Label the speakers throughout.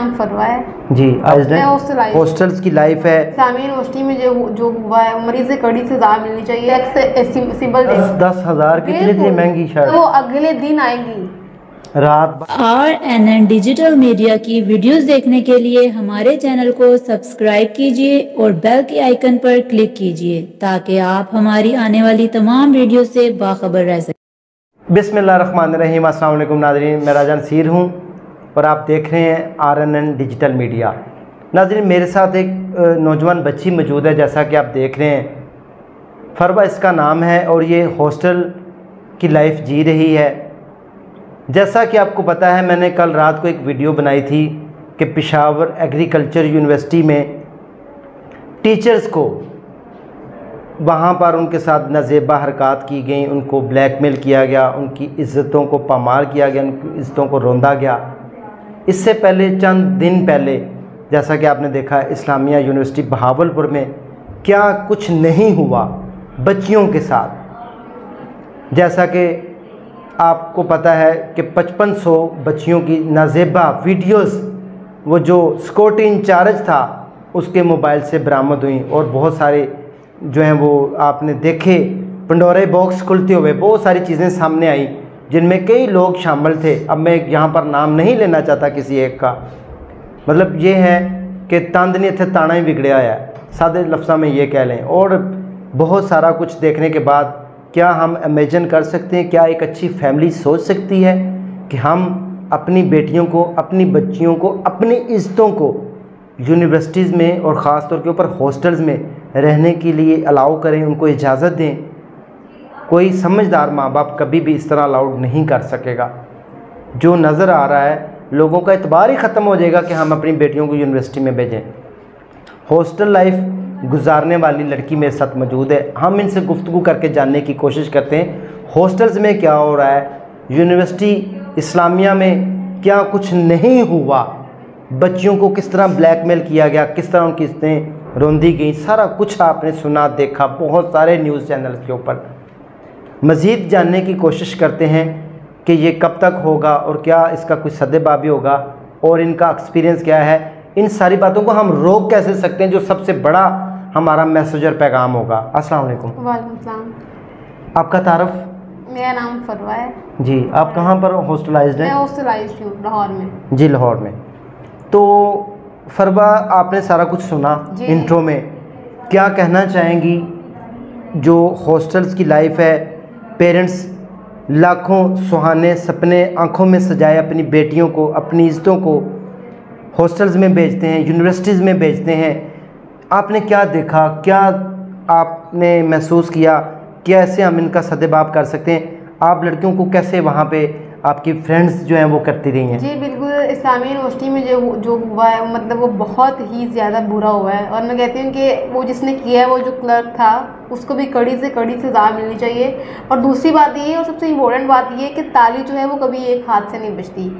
Speaker 1: नाम फरवा है
Speaker 2: जी।
Speaker 1: हॉस्टल्स
Speaker 2: की लाइफ है।
Speaker 1: इस्लामी यूनिवर्सिटी में जो हुआ है, मरीज से कड़ी सजा मिलनी चाहिए। सिंबल
Speaker 2: 10,000 की इतनी महंगी शर्ट,
Speaker 1: वो अगले दिन आएगी
Speaker 2: रात।
Speaker 3: RNN डिजिटल मीडिया की वीडियोस देखने के लिए हमारे चैनल को सब्सक्राइब कीजिए और बेल के आइकन पर क्लिक कीजिए ताकि आप हमारी आने वाली तमाम वीडियो से बाखबर रह सकें।
Speaker 2: बिस्मिल्लाहिर्रहमानिर्रहीम। अस्सलाम वालेकुम नाज़रीन, मैं राजा नसीर हूँ और आप देख रहे हैं RNN डिजिटल मीडिया। नाज़रीन, मेरे साथ एक नौजवान बच्ची मौजूद है, जैसा कि आप देख रहे हैं। फरवा इसका नाम है और ये हॉस्टल की लाइफ जी रही है। जैसा कि आपको पता है, मैंने कल रात को एक वीडियो बनाई थी कि पेशावर एग्रीकल्चर यूनिवर्सिटी में टीचर्स को वहाँ पर उनके साथ नाजेबा हरकत की गई, उनको ब्लैकमेल किया गया, उनकी इज़्ज़तों को पामार किया गया, उनकी इज़्ज़तों को रौंदा गया। इससे पहले चंद दिन पहले जैसा कि आपने देखा, इस्लामिया यूनिवर्सिटी बहावलपुर में क्या कुछ नहीं हुआ बच्चियों के साथ। जैसा कि आपको पता है कि 5500 बच्चियों की नाजेबा वीडियोस वो जो सिक्योरिटी इंचार्ज था उसके मोबाइल से बरामद हुई और बहुत सारे जो हैं वो आपने देखे, पंडोरे बॉक्स खुलते हुए बहुत सारी चीज़ें सामने आई जिनमें कई लोग शामिल थे। अब मैं यहाँ पर नाम नहीं लेना चाहता किसी एक का, मतलब ये है कि तांदनी थे ताना ही बिगड़या है, सादे लफ्ज़ों में ये कह लें। और बहुत सारा कुछ देखने के बाद क्या हम इमेजिन कर सकते हैं, क्या एक अच्छी फैमिली सोच सकती है कि हम अपनी बेटियों को, अपनी बच्चियों को, अपनी इज़्ज़तों को यूनिवर्सिटीज़ में और ख़ास तौर के ऊपर हॉस्टल्स में रहने के लिए अलाउ करें, उनको इजाज़त दें। कोई समझदार माँ बाप कभी भी इस तरह अलाउड नहीं कर सकेगा। जो नज़र आ रहा है, लोगों का एतबार ही ख़त्म हो जाएगा कि हम अपनी बेटियों को यूनिवर्सिटी में भेजें। हॉस्टल लाइफ गुजारने वाली लड़की मेरे साथ मौजूद है, हम इनसे गुफ्तगू करके जानने की कोशिश करते हैं हॉस्टल्स में क्या हो रहा है, यूनिवर्सिटी इस्लामिया में क्या कुछ नहीं हुआ, बच्चियों को किस तरह ब्लैकमेल किया गया, किस तरह उनकी इज़्ज़तें रौंदी गई, सारा कुछ आपने सुना, देखा बहुत सारे न्यूज़ चैनल्स के ऊपर। मज़ीद जानने की कोशिश करते हैं कि ये कब तक होगा और क्या इसका कोई सद्देबाबी होगा और इनका एक्सपीरियंस क्या है। इन सारी बातों को हम रोक कैसे सकते हैं, जो सबसे बड़ा हमारा मैसेज और पैगाम होगा। अस्सलाम वालेकुम।
Speaker 1: वालेकुम सलाम।
Speaker 2: आपका तारफ़?
Speaker 1: मेरा नाम फरवा है
Speaker 2: जी। आप कहाँ पर हॉस्टलाइज्ड हैं?
Speaker 1: मैं हॉस्टलाइज्ड हूँ लाहौर में।
Speaker 2: जी, लाहौर में। तो फरवा, आपने सारा कुछ सुना इंट्रो में, क्या कहना चाहेंगी जो हॉस्टल्स की लाइफ है? पेरेंट्स लाखों सुहाने सपने आंखों में सजाए अपनी बेटियों को, अपनी इज़्ज़तों को हॉस्टल्स में भेजते हैं, यूनिवर्सिटीज़ में भेजते हैं। आपने क्या देखा, क्या आपने महसूस किया, कैसे हम इनका सद्देबाब कर सकते हैं? आप लड़कियों को कैसे वहाँ पे आपकी फ्रेंड्स जो हैं वो करती रही हैं?
Speaker 1: जी बिल्कुल, इस्लामी यूनिवर्सिटी में जो हुआ है, मतलब वो बहुत ही ज़्यादा बुरा हुआ है। और मैं कहती हूँ कि वो जिसने किया है, वो जो क्लर्क था, उसको भी कड़ी से कड़ी सज़ा मिलनी चाहिए। और दूसरी बात ये, और सबसे इम्पोर्टेंट बात ये है कि ताली जो है वो कभी एक हाथ से नहीं बचती।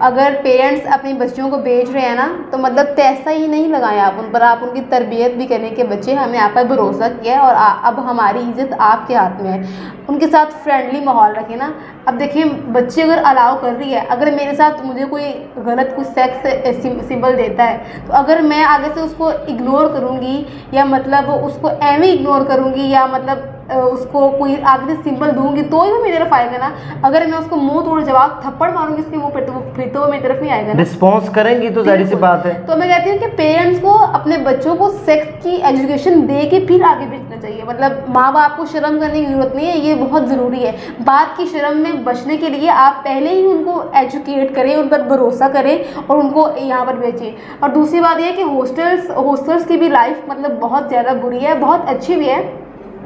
Speaker 1: अगर पेरेंट्स अपनी बच्चियों को भेज रहे हैं ना, तो मतलब पैसा ही नहीं लगाएं आप उन पर, आप उनकी तरबियत भी करें कि बच्चे, हमने आप पर भरोसा किया है और अब हमारी इज़्ज़त आपके हाथ में है। उनके साथ फ्रेंडली माहौल रखें ना। अब देखिए, बच्चे अगर अलाउ कर रही है, अगर मेरे साथ मुझे कोई गलत कुछ सेक्स सिंबल देता है, तो अगर मैं आगे से उसको इग्नोर करूँगी या मतलब उसको एवं इग्नोर करूँगी या मतलब उसको कोई आगे से सिंबल दूंगी तो ही वो मेरी तरफ आएगा ना। अगर मैं उसको मुंह तोड़ जवाब थप्पड़ मारूंगी इसके मुंह पे, तो फिर तो वो मेरी तरफ नहीं आएगा ना।
Speaker 2: रिस्पॉन्स करेंगी तो जाहिर सी बात है।
Speaker 1: तो मैं कहती हूँ कि पेरेंट्स को अपने बच्चों को सेक्स की एजुकेशन दे के फिर आगे भेजना चाहिए। मतलब माँ बाप को शर्म करने की जरूरत नहीं है, ये बहुत ज़रूरी है। बात की शर्म में बचने के लिए आप पहले ही उनको एजुकेट करें, उन पर भरोसा करें और उनको यहाँ पर भेजें। और दूसरी बात यह है कि हॉस्टल्स की भी लाइफ मतलब बहुत ज़्यादा बुरी है, बहुत अच्छी भी है।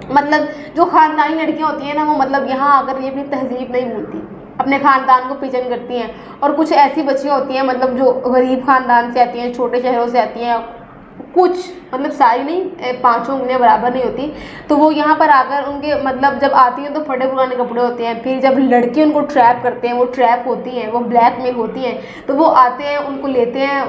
Speaker 1: मतलब जो ख़ानदानी लड़कियाँ होती हैं ना, वो मतलब यहाँ आकर ये अपनी तहजीब नहीं भूलती, अपने ख़ानदान को पीछन करती हैं। और कुछ ऐसी बच्चियाँ होती हैं मतलब जो गरीब ख़ानदान से आती हैं, छोटे शहरों से आती हैं, कुछ मतलब सारी नहीं, 5 उंगलियां बराबर नहीं होती, तो वो यहाँ पर आकर उनके मतलब जब आती हैं तो फटे पुराने कपड़े होते हैं। फिर जब लड़के उनको ट्रैप करते हैं, वो ट्रैप होती हैं, वो ब्लैकमेल होती हैं, तो वो आते हैं, उनको लेते हैं,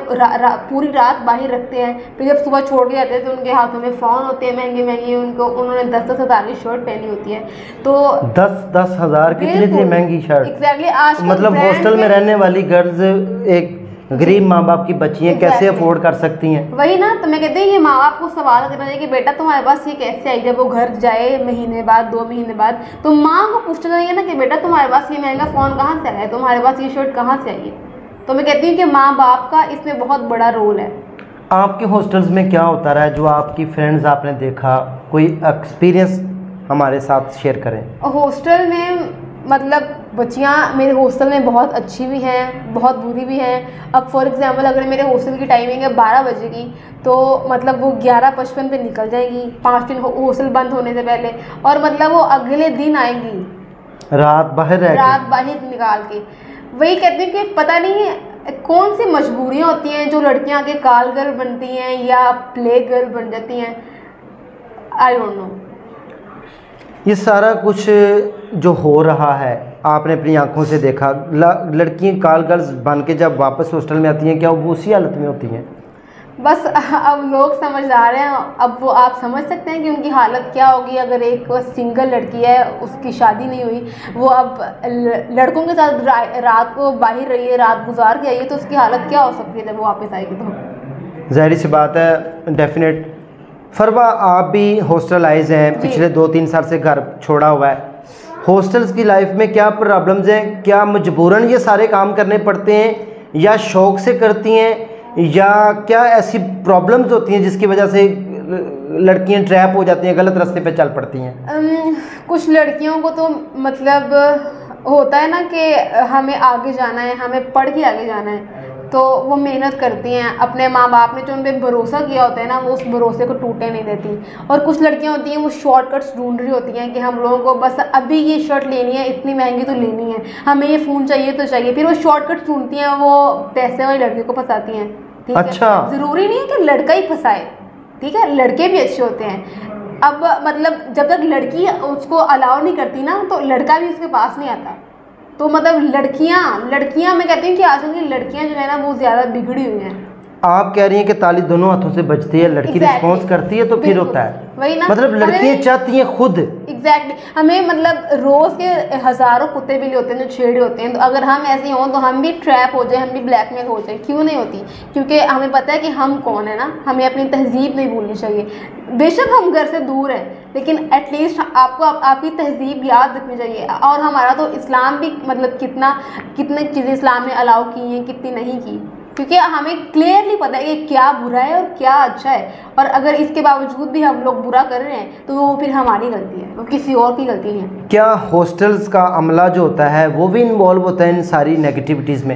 Speaker 1: पूरी रात बाहर रखते हैं। फिर जब सुबह छोड़ के जाते हैं तो उनके हाथों में फ़ोन होते हैं महंगे महंगे, उन्होंने 10-10 हज़ार की शर्ट पहनी होती है। तो
Speaker 2: 10-10 हज़ार की इतनी महंगी शर्ट।
Speaker 1: एग्जैक्टली। आज
Speaker 2: मतलब हॉस्टल में रहने वाली गर्ल्स एक गरीब माँ बाप की बच्चियाँ कैसे अफोर्ड कर सकती हैं?
Speaker 1: वही ना, तो मैं कहती हूँ ये माँ बाप को सवाल करना चाहिए कि बेटा तुम्हारे पास ये कैसे आई। जब वो घर जाए महीने बाद 2 महीने बाद, तो माँ को पूछना चाहिए ना कि बेटा तुम्हारे पास ये महंगा फ़ोन कहाँ से आया है, तुम्हारे पास ये शर्ट कहाँ से आई है। तो मैं कहती हूँ कि माँ बाप का इसमें बहुत बड़ा रोल है।
Speaker 2: आपके हॉस्टल्स में क्या होता रहा है जो आपकी फ्रेंड्स आपने देखा, कोई एक्सपीरियंस हमारे साथ शेयर करें?
Speaker 1: हॉस्टल में मतलब बच्चियाँ मेरे हॉस्टल में बहुत अच्छी भी हैं, बहुत बुरी भी हैं। अब फॉर एग्जांपल अगर मेरे हॉस्टल की टाइमिंग है 12 बजे की, तो मतलब वो 11:55 पे निकल जाएगी 5 दिन हॉस्टल बंद होने से पहले, और मतलब वो अगले दिन आएंगी
Speaker 2: रात बाहर
Speaker 1: निकाल के। वही कहते हैं कि पता नहीं है कौन सी मजबूरियाँ होती हैं जो लड़कियाँ आगे कॉल गर्ल बनती हैं या प्ले गर्ल बन जाती हैं, आई डोंट नो।
Speaker 2: ये सारा कुछ जो हो रहा है आपने अपनी आंखों से देखा। लड़कियाँ कॉल गर्ल्स बन के जब वापस हॉस्टल में आती हैं, क्या वो उसी हालत में होती हैं?
Speaker 1: बस अब लोग समझदार हैं, अब वो आप समझ सकते हैं कि उनकी हालत क्या होगी। अगर एक सिंगल लड़की है, उसकी शादी नहीं हुई, वो अब लड़कों के साथ रात को बाहर रही है, रात गुजार के आई है, तो उसकी हालत क्या हो सकती है जब वो वापस आएगी। तो
Speaker 2: ज़ाहिर सी बात है, डेफिनेट। फरवा, आप भी हॉस्टल आइज हैं, पिछले 2-3 साल से घर छोड़ा हुआ है। हॉस्टल्स की लाइफ में क्या प्रॉब्लम्स हैं? क्या मजबूरन ये सारे काम करने पड़ते हैं या शौक़ से करती हैं, या क्या ऐसी प्रॉब्लम्स होती हैं जिसकी वजह से लड़कियां ट्रैप हो जाती हैं, गलत रास्ते पे चल पड़ती हैं?
Speaker 1: कुछ लड़कियों को तो मतलब होता है ना कि हमें आगे जाना है, हमें पढ़ के आगे जाना है, तो वो मेहनत करती हैं। अपने माँ बाप ने जो उन पर भरोसा किया होता है ना, वो उस भरोसे को टूटने नहीं देती। और कुछ लड़कियां होती हैं वो शॉर्टकट्स ढूंढ रही होती हैं कि हम लोगों को बस अभी ये शर्ट लेनी है, इतनी महंगी तो लेनी है, हमें ये फ़ोन चाहिए तो चाहिए। फिर वो शॉर्टकट्स ढूंढती हैं, वो पैसे वाली लड़की को फंसाती हैं। ठीक
Speaker 2: अच्छा।
Speaker 1: है, ज़रूरी नहीं है कि लड़का ही फंसाए, ठीक है, लड़के भी अच्छे होते हैं। अब मतलब जब तक लड़की उसको अलाउ नहीं करती ना, तो लड़का भी उसके पास नहीं आता। तो मतलब लड़कियां मैं कहती हूँ कि आजकल की लड़कियां जो है ना वो ज़्यादा बिगड़ी हुई हैं।
Speaker 2: आप कह रही हैं कि ताली दोनों हाथों से बजती है, लड़की रिस्पॉन्स करती है तो फिर होता है
Speaker 1: वही ना,
Speaker 2: मतलब लड़कियां चाहती हैं खुद।
Speaker 1: एग्जैक्टली हमें मतलब रोज़ के हज़ारों कुत्ते बिल्ली होते हैं जो छेड़े होते हैं, तो अगर हम ऐसे हों तो हम भी ट्रैप हो जाए, हम भी ब्लैकमेल हो जाए। क्यों नहीं होती? क्योंकि हमें पता है कि हम कौन है ना, हमें अपनी तहजीब नहीं भूलनी चाहिए। बेशक हम घर से दूर हैं, लेकिन एटलीस्ट आपको आपकी तहजीब याद रखनी चाहिए। और हमारा तो इस्लाम भी मतलब कितने चीज़ें इस्लाम ने अलाउ की हैं, कितनी नहीं की, क्योंकि हमें क्लियरली पता है कि क्या बुरा है और क्या अच्छा है। और अगर इसके बावजूद भी हम लोग बुरा कर रहे हैं तो वो फिर हमारी गलती है, वो किसी और की गलती नहीं है।
Speaker 2: क्या हॉस्टल्स का अमला जो होता है वो भी इन्वॉल्व होता है इन सारी नेगेटिविटीज़ में?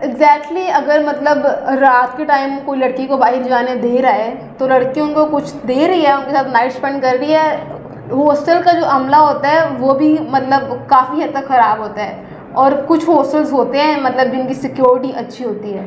Speaker 1: एग्जैक्टली अगर मतलब रात के टाइम कोई लड़की को बाहर जाने दे रहा है तो लड़की उनको कुछ दे रही है, उनके साथ नाइट स्पेंड कर रही है। हॉस्टल का जो अमला होता है वो भी मतलब काफ़ी हद तक ख़राब होता है। और कुछ हॉस्टल्स होते हैं मतलब जिनकी सिक्योरिटी अच्छी होती है,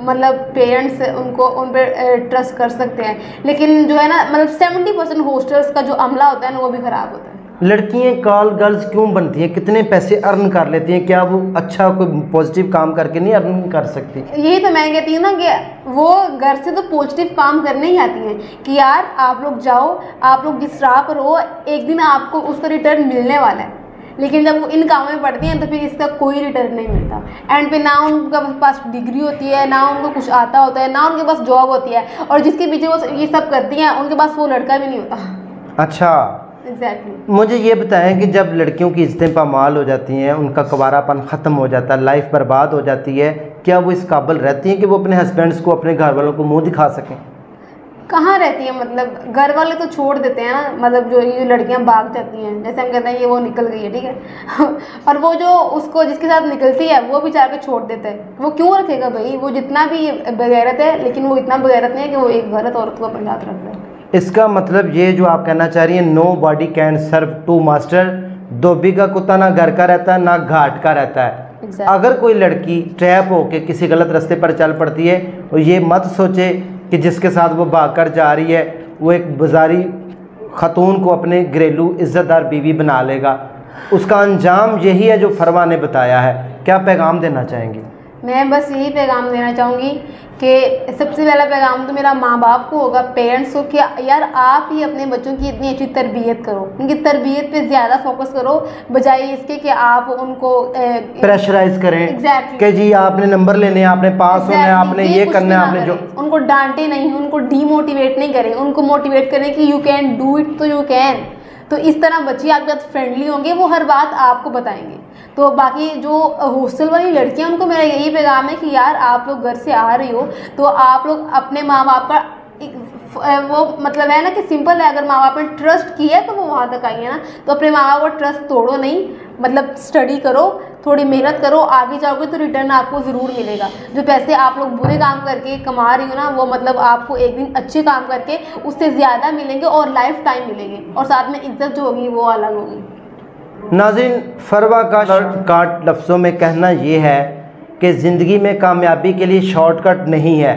Speaker 1: मतलब पेरेंट्स उनको उन पर ट्रस्ट कर सकते हैं, लेकिन जो है ना मतलब 70% हॉस्टल्स का जो अमला होता है ना वो भी ख़राब होता है।
Speaker 2: लड़कियां कॉल गर्ल्स क्यों बनती हैं? कितने पैसे अर्न कर लेती हैं? क्या वो अच्छा कोई पॉजिटिव काम करके नहीं अर्न कर सकती?
Speaker 1: यही तो मैं कहती हूँ ना कि वो घर से तो पॉजिटिव काम करने ही आती हैं कि यार आप लोग जाओ, आप लोग जिस राह पर हो एक दिन आपको उसका रिटर्न मिलने वाला है। लेकिन जब वो इन कामों में पढ़ती हैं तो फिर इसका कोई रिटर्न नहीं मिलता। एंड पे ना उनके पास डिग्री होती है, ना उनको कुछ आता होता है, ना उनके पास जॉब होती है, और जिसके पीछे वो ये सब करती हैं उनके पास वो लड़का भी नहीं होता।
Speaker 2: अच्छा,
Speaker 1: एग्जैक्टली।
Speaker 2: मुझे ये बताएं कि जब लड़कियों की इज्जतें पामाल हो जाती हैं, उनका कवारापन ख़त्म हो जाता है, लाइफ बर्बाद हो जाती है, क्या वो इस काबिल रहती हैं कि वो अपने हस्बैंड्स को, अपने घर वालों को मुँह दिखा सकें?
Speaker 1: कहाँ रहती है, मतलब घर वाले तो छोड़ देते हैं ना, मतलब जो ये लड़कियां भाग जाती हैं, जैसे हम कहते हैं ये वो निकल गई है, ठीक है और वो जो उसको जिसके साथ निकलती है वो भी जाके छोड़ देता है। वो क्यों रखेगा भाई? वो जितना भी बगैरत है, लेकिन वो इतना बगैरत नहीं है कि वो एक गलत औरत को अपने साथ रख रहा है।
Speaker 2: इसका मतलब ये जो आप कहना चाह रही हैं, nobody can serve two master. धोबी का कुत्ता ना घर का रहता है ना घाट का रहता है। अगर कोई लड़की ट्रैप होके किसी गलत रास्ते पर चल पड़ती है, और ये मत सोचे कि जिसके साथ वो भागकर जा रही है वो एक बाजारी ख़तून को अपने घरेलू इज़्ज़तदार बीवी बना लेगा। उसका अंजाम यही है जो फरवा ने बताया है। क्या पैगाम देना चाहेंगी?
Speaker 1: मैं बस यही पैगाम देना चाहूँगी कि सबसे पहला पैगाम तो मेरा माँ बाप को होगा, पेरेंट्स को, कि यार आप ही अपने बच्चों की इतनी अच्छी तरबियत करो, उनकी तरबियत पे ज़्यादा फोकस करो बजाय इसके कि आप उनको
Speaker 2: प्रेशराइज करें।
Speaker 1: एग्जैक्टली
Speaker 2: कि जी आपने नंबर लेने हैं, आपने पास होना है, आपने ये करना है, आपने जो।
Speaker 1: उनको डांटे नहीं, उनको डीमोटिवेट नहीं करें, उनको मोटिवेट करें कि यू कैन डू इट, तो यू कैन। तो इस तरह बच्चे आपके साथ फ्रेंडली होंगे, वो हर बात आपको बताएंगे। तो बाकी जो हॉस्टल वाली लड़कियां, उनको मेरा यही पैगाम है कि यार आप लोग घर से आ रही हो तो आप लोग अपने माँ बाप का वो मतलब है ना कि सिंपल है, अगर माँ बाप ने ट्रस्ट किया है तो वो वहाँ तक आई है ना, तो अपने माँ बाप का ट्रस्ट तोड़ो नहीं, मतलब स्टडी करो, थोड़ी मेहनत करो, आगे जाओगे तो रिटर्न आपको ज़रूर मिलेगा। जो पैसे आप लोग बुरे काम करके कमा रही हो ना, वो मतलब आपको एक दिन अच्छे काम करके उससे ज़्यादा मिलेंगे और लाइफ टाइम मिलेंगे, और साथ में इज्जत जो होगी वो अलग होगी।
Speaker 2: नाज़रीन, फरवा का शॉर्टकट लफ्ज़ों में कहना ये है कि ज़िंदगी में कामयाबी के लिए शॉर्टकट नहीं है।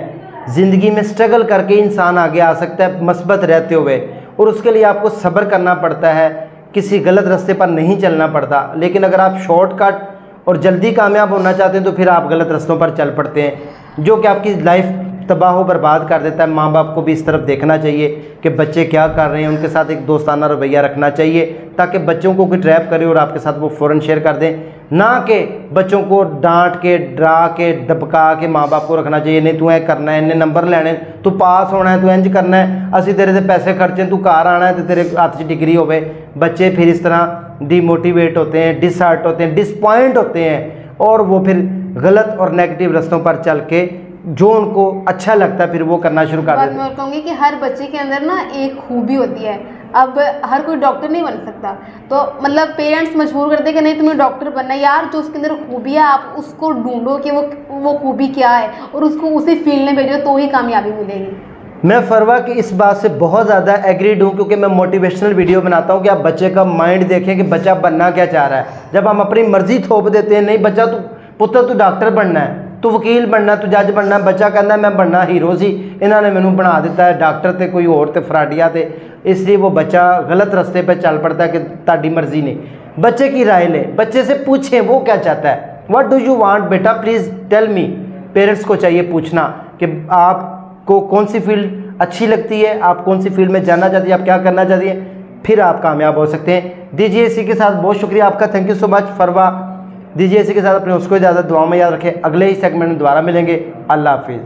Speaker 2: ज़िंदगी में स्ट्रगल करके इंसान आगे आ सकता है मस्बत रहते हुए, और उसके लिए आपको सब्र करना पड़ता है, किसी गलत रास्ते पर नहीं चलना पड़ता। लेकिन अगर आप शॉर्टकट और जल्दी कामयाब होना चाहते हैं तो फिर आप गलत रास्तों पर चल पड़ते हैं, जो कि आपकी लाइफ तबाह बर्बाद कर देता है। माँ बाप को भी इस तरफ देखना चाहिए कि बच्चे क्या कर रहे हैं, उनके साथ एक दोस्ताना रवैया रखना चाहिए ताकि बच्चों को कोई ट्रैप करे और आपके साथ वो फ़ौरन शेयर कर दें, ना कि बच्चों को डांट के डरा के दबका के माँ बाप को रखना चाहिए। नहीं तू ऐ करना है, इन्हें नंबर लेने, तू पास होना है, तू इंज करना है, असी तेरे से पैसे खर्चे, तू घर आना है तो तेरे हाथ 'च डिग्री होवे। बच्चे फिर इस तरह डिमोटिवेट होते हैं, डिसहार्ट होते हैं, डिसपॉइंट होते हैं, और वो फिर गलत और नेगेटिव रास्तों पर चल के जो उनको अच्छा लगता है फिर वो करना शुरू कर देते हैं।
Speaker 1: मैं कहूँगी कि हर बच्चे के अंदर ना एक खूबी होती है। अब हर कोई डॉक्टर नहीं बन सकता, तो मतलब पेरेंट्स मजबूर करते हैं कि नहीं तुम्हें डॉक्टर बनना है। यार जो उसके अंदर खूबी है आप उसको ढूंढो कि वो खूबी क्या है, और उसको उसी फील्ड में भेजो, तो ही कामयाबी मिलेगी।
Speaker 2: मैं फरवा की इस बात से बहुत ज़्यादा एग्रीड हूँ, क्योंकि मैं मोटिवेशनल वीडियो बनाता हूँ कि आप बच्चे का माइंड देखें कि बच्चा बनना क्या चाह रहा है। जब हम अपनी मर्जी थोप देते हैं, नहीं बच्चा तू पुत्र तू डॉक्टर बनना है, तू वकील बनना, तू जज बनना, बच्चा कहता मैं बनना हीरो सी, इन्होंने मैनू बना दिता है डॉक्टर ते कोई और ते फराडिया ते, इसलिए वो बच्चा गलत रास्ते पर चल पड़ता है कि ताड़ी मर्जी नहीं। बच्चे की राय ले, बच्चे से पूछें वो क्या चाहता है, व्हाट डू यू वांट बेटा, प्लीज़ टेल मी। पेरेंट्स को चाहिए पूछना कि आपको कौन सी फील्ड अच्छी लगती है, आप कौन सी फील्ड में जाना चाहती है, आप क्या करना चाहती हैं, फिर आप कामयाब हो सकते हैं। दीजिए इसी के साथ बहुत शुक्रिया आपका, थैंक यू सो मच फरवा। दीजिए इसी के साथ अपने उसको इजाज़त, दुआ में याद रखें। अगले ही सेगमेंट में दोबारा मिलेंगे। अल्लाह हाफिज़।